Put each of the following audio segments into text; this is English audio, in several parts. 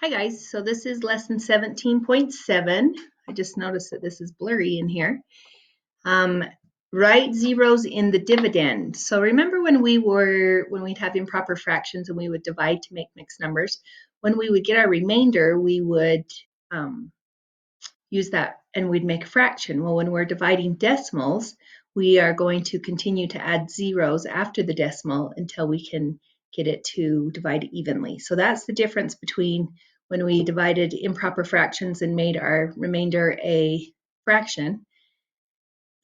Hi guys, so this is lesson 17.7. I just noticed that this is blurry in here. Write zeros in the dividend. So remember when we'd have improper fractions and we would divide to make mixed numbers, when we would get our remainder, we would use that and we'd make a fraction. Well, when we're dividing decimals, we are going to continue to add zeros after the decimal until we can get it to divide evenly. So that's the difference between when we divided improper fractions and made our remainder a fraction,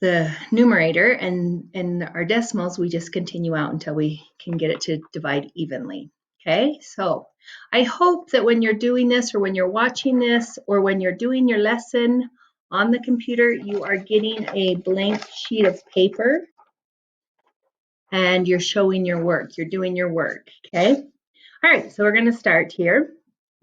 the numerator, and our decimals, we just continue out until we can get it to divide evenly. Okay, so I hope that when you're doing this or when you're watching this or when you're doing your lesson on the computer, you are getting a blank sheet of paper and you're showing your work. You're doing your work, okay? All right, so we're going to start here.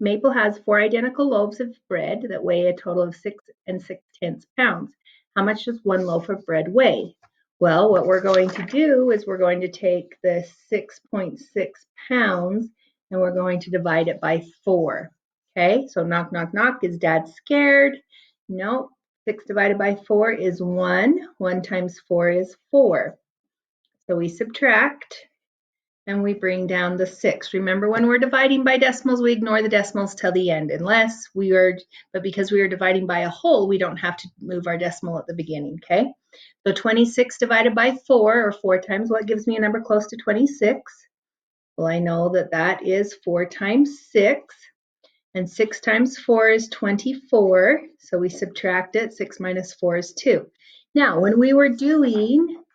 Maple has 4 identical loaves of bread that weigh a total of 6 6/10 pounds. How much does one loaf of bread weigh? Well, what we're going to do is we're going to take the 6.6 pounds and we're going to divide it by 4. Okay, so knock, knock, knock. Is Dad scared? No. 6 divided by 4 is 1. 1 times 4 is 4. So we subtract and we bring down the 6. Remember, when we're dividing by decimals, we ignore the decimals till the end, but because we are dividing by a whole, we don't have to move our decimal at the beginning, okay? So 26 divided by 4, or 4 times, what gives me a number close to 26? Well, I know that that is 4 times 6, and 6 times 4 is 24, so we subtract it. 6 minus 4 is 2. Now, when we were doing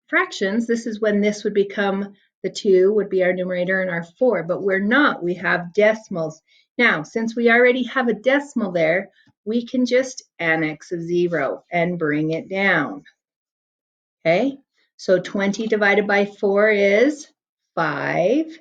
fractions, this is when this would become the 2 would be our numerator and our 4, but we're not. We have decimals. Now, since we already have a decimal there, we can just annex a 0 and bring it down. Okay, so 20 divided by 4 is 5.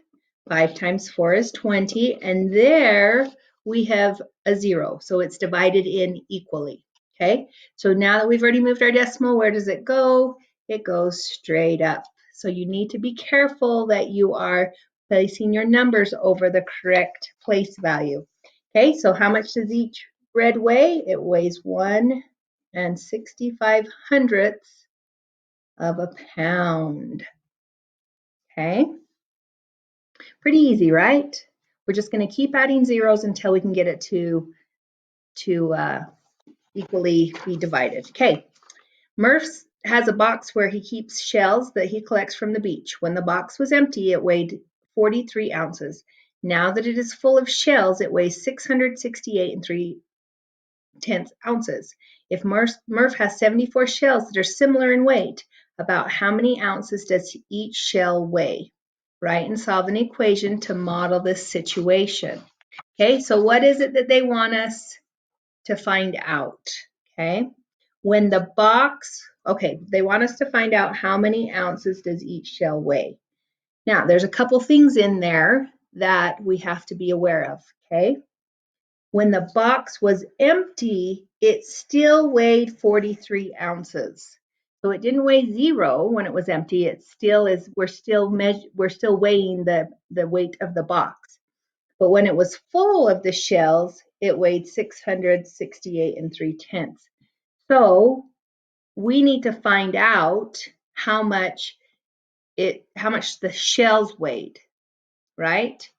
5 times 4 is 20, and there we have a 0, so it's divided in equally. Okay, so now that we've already moved our decimal, where does it go? It goes straight up. So you need to be careful that you are placing your numbers over the correct place value. Okay, so how much does each bread weigh? It weighs 1 65/100 of a pound. Okay, pretty easy, right? We're just going to keep adding zeros until we can get it to equally be divided. Okay, Murph has a box where he keeps shells that he collects from the beach. When the box was empty, it weighed 43 ounces. Now that it is full of shells, it weighs 668 3/10 ounces. If Murph has 74 shells that are similar in weight, about how many ounces does each shell weigh? Write and solve an equation to model this situation. Okay, so what is it that they want us to find out? Okay, when the box, okay, they want us to find out how many ounces does each shell weigh. Now, there's a couple things in there that we have to be aware of, okay? When the box was empty, it still weighed 43 ounces. So it didn't weigh 0 when it was empty. It still is, we're still weighing the weight of the box. But when it was full of the shells, it weighed 668 3/10. So we need to find out how much the shells weighed, right?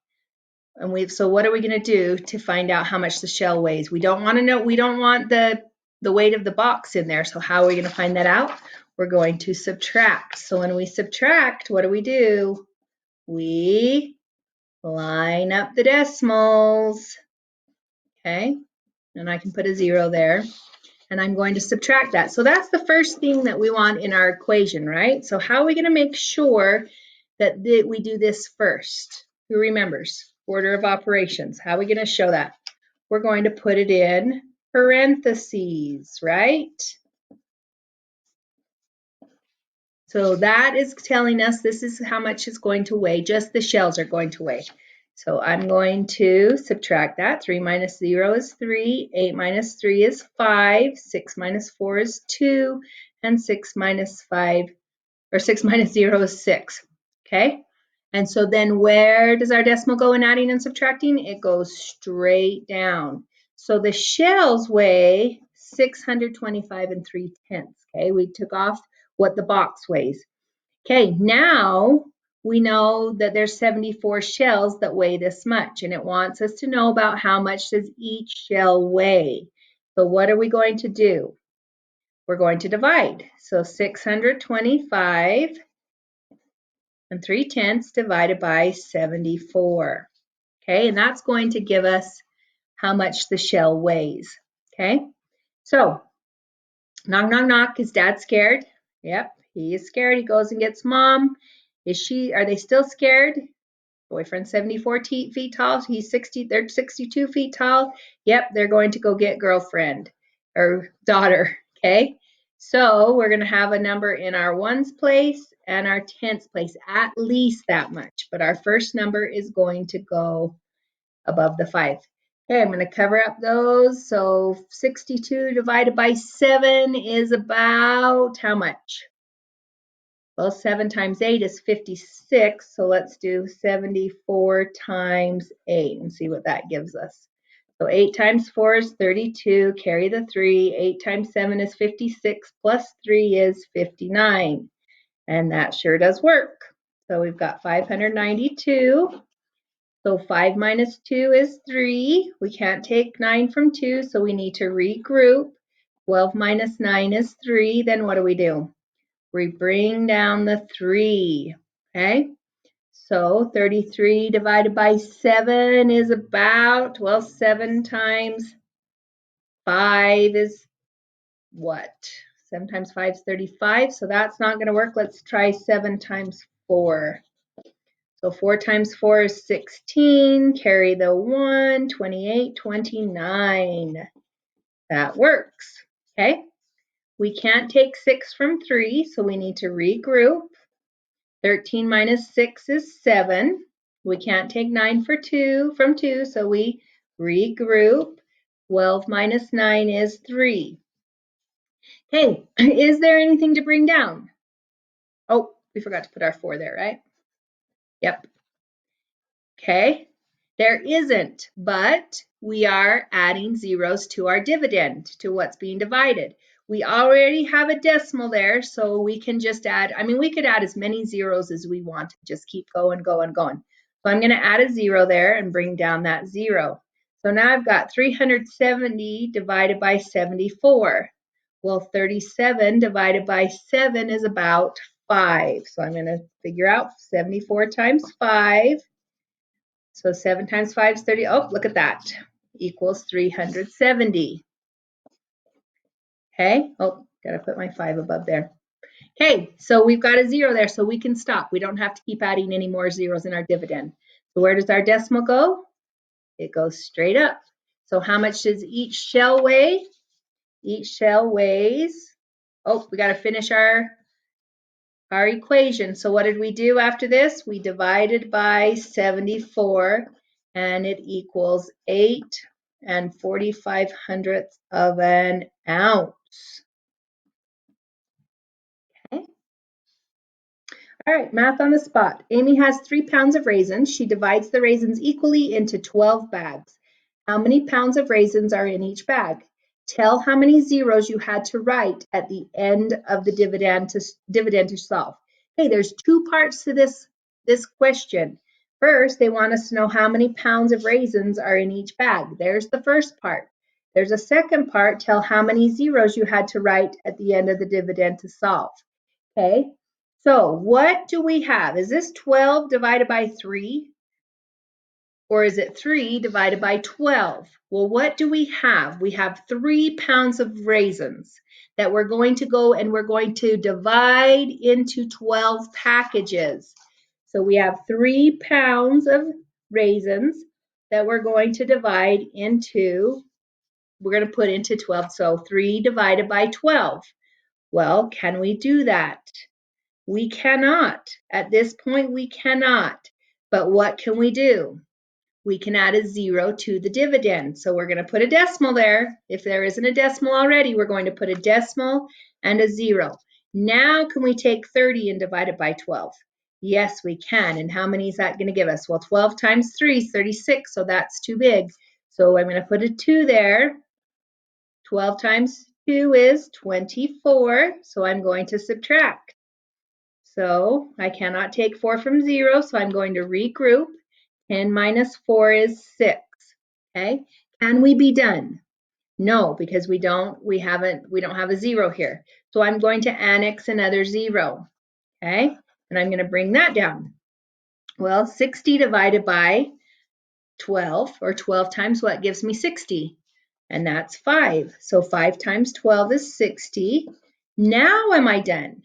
And so what are we going to do to find out how much the shell weighs? We don't want to know, we don't want the weight of the box in there. So how are we going to find that out? We're going to subtract. So when we subtract, what do? We line up the decimals. Okay, and I can put a 0 there. And I'm going to subtract that. So that's the first thing that we want in our equation, right? So how are we going to make sure that we do this first? Who remembers? Order of operations. How are we going to show that? We're going to put it in parentheses, right? So that is telling us this is how much it's going to weigh. Just the shells are going to weigh. So I'm going to subtract that. 3 minus 0 is 3. 8 minus 3 is 5. 6 minus 4 is 2. And 6 minus 0 is 6. Okay? And so then where does our decimal go in adding and subtracting? It goes straight down. So the shells weigh 625 and 3/10. Okay, we took off what the box weighs. Okay, now we know that there's 74 shells that weigh this much, and it wants us to know about how much does each shell weigh. So what are we going to do? We're going to divide. So 625 and 3/10 divided by 74. Okay, and that's going to give us how much the shell weighs. Okay, so knock, knock, knock. Is Dad scared? Yep, he is scared. He goes and gets Mom. Are they still scared? Boyfriend's 74 feet tall. They're 62 feet tall. Yep, they're going to go get girlfriend or daughter. Okay, so we're going to have a number in our ones place and our tenths place, at least that much. But our first number is going to go above the 5. Okay, I'm going to cover up those. So 62 divided by 7 is about how much? Well, 7 times 8 is 56, so let's do 74 times 8 and see what that gives us. So 8 times 4 is 32, carry the 3. 8 times 7 is 56, plus 3 is 59. And that sure does work. So we've got 592. So 5 minus 2 is 3. We can't take 9 from 2, so we need to regroup. 12 minus 9 is 3. Then what do? We bring down the 3, okay? So 33 divided by 7 is about, well, 7 times 5 is what? 7 times 5 is 35, so that's not going to work. Let's try 7 times 4. So 4 times 4 is 16, carry the 1, 28, 29. That works, okay? We can't take 6 from 3, so we need to regroup. 13 minus 6 is 7. We can't take 9 from 2, so we regroup. 12 minus 9 is 3. Okay, is there anything to bring down? Oh, we forgot to put our 4 there, right? Yep. Okay, there isn't, but we are adding zeros to our dividend, to what's being divided. We already have a decimal there, so we can just add, we could add as many zeros as we want, just keep going, going, going. So I'm going to add a 0 there and bring down that 0. So now I've got 370 divided by 74. Well, 37 divided by 7 is about 5. So I'm going to figure out 74 times 5. So 7 times 5 is 30. Oh, look at that. Equals 370. Okay. Oh, got to put my 5 above there. Okay, so we've got a 0 there, so we can stop. We don't have to keep adding any more zeros in our dividend. So where does our decimal go? It goes straight up. So how much does each shell weigh? Each shell weighs, oh, we got to finish our equation. So what did we do after this? We divided by 74, and it equals 8 45/100 of an ounce. Okay. All right, math on the spot. Amy has 3 pounds of raisins. She divides the raisins equally into 12 bags. How many pounds of raisins are in each bag? Tell how many zeros you had to write at the end of the dividend to solve. Okay, there's 2 parts to this question. First, they want us to know how many pounds of raisins are in each bag. There's the first part. There's a second part, tell how many zeros you had to write at the end of the dividend to solve. Okay, so what do we have? Is this 12 divided by 3? Or is it 3 divided by 12? Well, what do we have? We have 3 pounds of raisins that we're going to go and we're going to divide into 12 packages. So we have 3 pounds of raisins that we're going to divide into, we're going to put into 12. So 3 divided by 12. Well, can we do that? We cannot. At this point, we cannot. But what can we do? We can add a 0 to the dividend. So we're going to put a decimal there. If there isn't a decimal already, we're going to put a decimal and a 0. Now can we take 30 and divide it by 12? Yes, we can. And how many is that going to give us? Well, 12 times 3 is 36, so that's too big. So I'm going to put a 2 there. 12 times 2 is 24, so I'm going to subtract. So I cannot take 4 from 0, so I'm going to regroup. 10 minus 4 is 6. Okay, can we be done? No, because we don't have a 0 here. So I'm going to annex another 0. Okay, and I'm going to bring that down. Well, 60 divided by 12, or 12 times what gives me 60? And that's 5. So 5 times 12 is 60. Now am I done?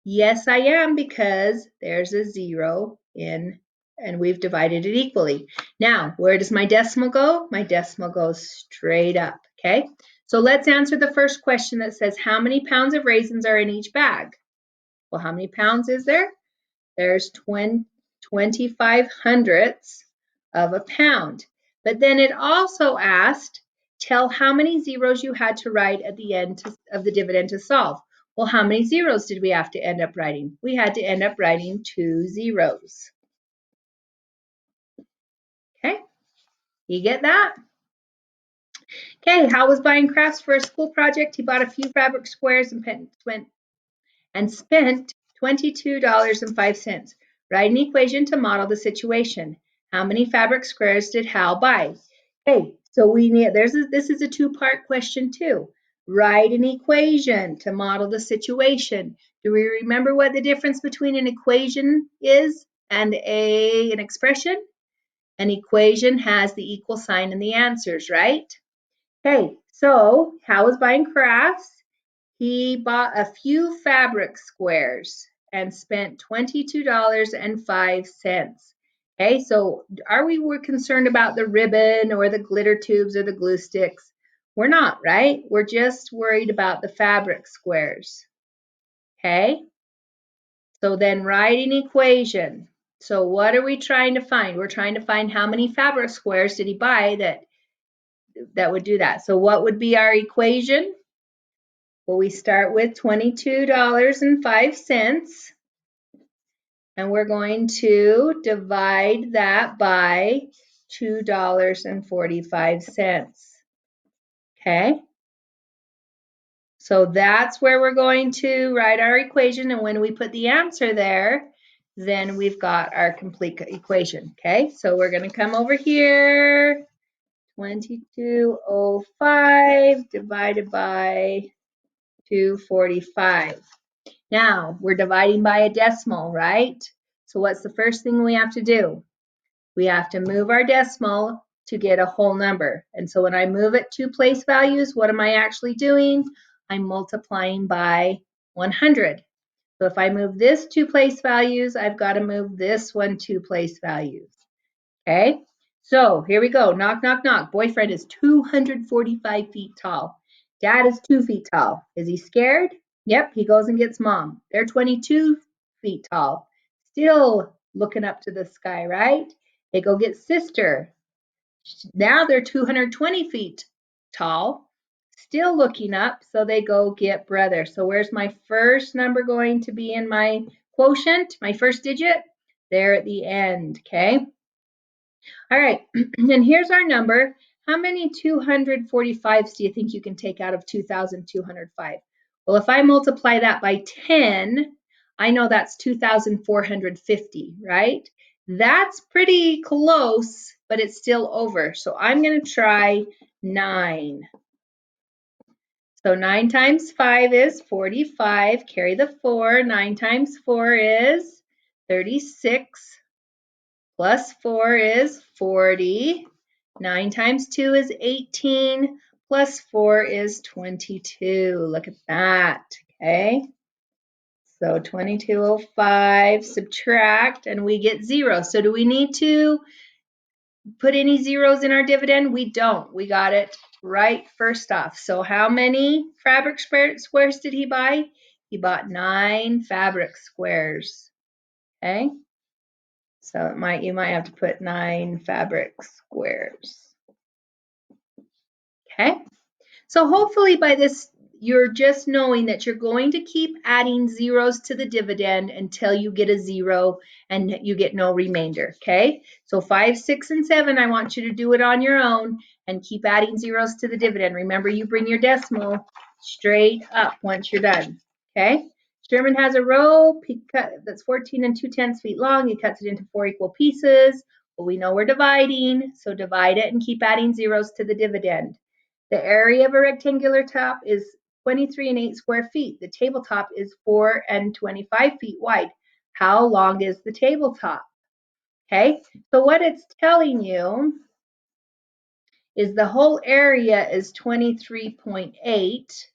Yes, I am, because there's a 0 in, and we've divided it equally. Now, where does my decimal go? My decimal goes straight up, okay? So let's answer the first question that says, how many pounds of raisins are in each bag? Well, how many pounds is there? There's 25 hundredths of a pound. But then it also asked, tell how many zeros you had to write at the end of the dividend to solve. Well, how many zeros did we have to end up writing? We had to end up writing 2 zeros. Okay, you get that? Okay, Hal was buying crafts for a school project. He bought a few fabric squares and spent $22.05. Write an equation to model the situation. How many fabric squares did Hal buy? Okay, so we need, this is a two-part question too. Write an equation to model the situation. Do we remember what the difference between an equation is and an expression? An equation has the equal sign in the answers, right? Okay, so Hal was buying crafts. He bought a few fabric squares and spent $22.05. Okay, so are we concerned about the ribbon or the glitter tubes or the glue sticks? We're not, right? We're just worried about the fabric squares. Okay, so then write an equation. So what are we trying to find? We're trying to find how many fabric squares did he buy that would do that. So what would be our equation? Well, we start with $22.05, and we're going to divide that by $2.45. Okay? So that's where we're going to write our equation, and when we put the answer there, then we've got our complete equation. Okay? So we're going to come over here, 2205 divided by 245. Now, we're dividing by a decimal, right? So what's the first thing we have to do? We have to move our decimal to get a whole number. And so when I move it 2 place values, what am I actually doing? I'm multiplying by 100. So if I move this 2 place values, I've got to move this one 2 place values. Okay? So here we go. Knock, knock, knock. Boyfriend is 245 feet tall. Dad is 2 feet tall. Is he scared? Yep, he goes and gets mom. They're 22 feet tall. Still looking up to the sky, right? They go get sister. Now they're 220 feet tall. Still looking up, so they go get brother. So where's my first number going to be in my quotient, my first digit? There at the end, okay? All right, and here's our number. How many 245s do you think you can take out of 2,205? Well, if I multiply that by 10, I know that's 2,450, right? That's pretty close, but it's still over. So I'm going to try 9. So 9 times 5 is 45. Carry the 4. 9 times 4 is 36. Plus 4 is 40. 9 times 2 is 18. Plus 4 is 22. Look at that, okay? So 2205, subtract, and we get 0. So do we need to put any zeros in our dividend? We don't. We got it right first off. So how many fabric squares did he buy? He bought 9 fabric squares, okay? So you might have to put 9 fabric squares. Okay. So hopefully by this, you're just knowing that you're going to keep adding zeros to the dividend until you get a 0 and you get no remainder, okay? So 5, 6, and 7, I want you to do it on your own and keep adding zeros to the dividend. Remember, you bring your decimal straight up once you're done, okay? Sherman has a rope that's 14 2/10 feet long. He cuts it into 4 equal pieces. Well, we know we're dividing, so divide it and keep adding zeros to the dividend. The area of a rectangular top is 23 8 square feet. The tabletop is 4 and 25 feet wide. How long is the tabletop? Okay, so what it's telling you is the whole area is 23.8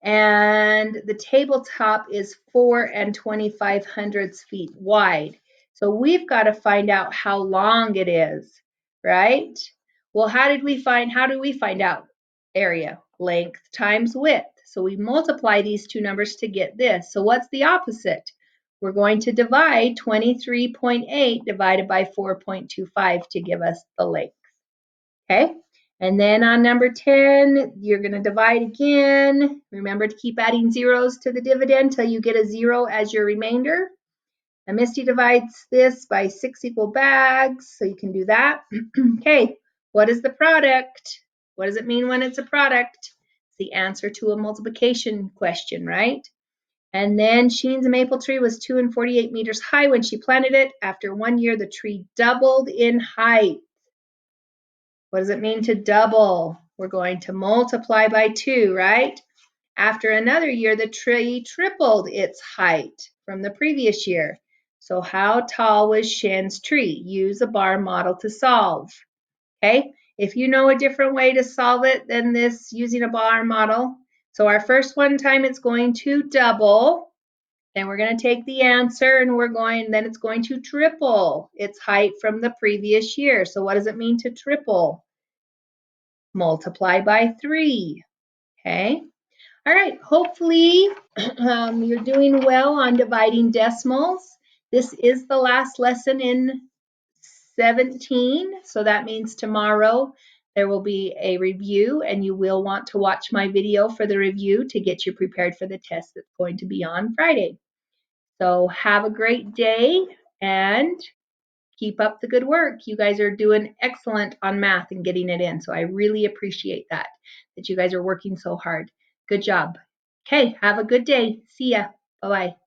and the tabletop is 4 and 25 hundredths feet wide. So we've got to find out how long it is, right? Well, how do we find out area? Length times width. So we multiply these two numbers to get this. So what's the opposite? We're going to divide 23.8 divided by 4.25 to give us the length. Okay, and then on number 10, you're going to divide again. Remember to keep adding zeros to the dividend till you get a 0 as your remainder. And Misty divides this by 6 equal bags, so you can do that. Okay, what is the product? What does it mean when it's a product? It's the answer to a multiplication question, right? And then Sheen's maple tree was 2 and 48 meters high when she planted it. After 1 year, the tree doubled in height. What does it mean to double? We're going to multiply by 2, right? After another year, the tree tripled its height from the previous year. So how tall was Shen's tree? Use a bar model to solve. Okay, if you know a different way to solve it than this using a bar model. So our first one time it's going to double. Then we're going to take the answer and then it's going to triple its height from the previous year. So what does it mean to triple? Multiply by 3. Okay. All right. Hopefully you're doing well on dividing decimals. This is the last lesson in 17. So that means tomorrow there will be a review and you will want to watch my video for the review to get you prepared for the test that's going to be on Friday. So have a great day and keep up the good work. You guys are doing excellent on math and getting it in. So I really appreciate that you guys are working so hard. Good job. Okay, have a good day. See ya. Bye-bye.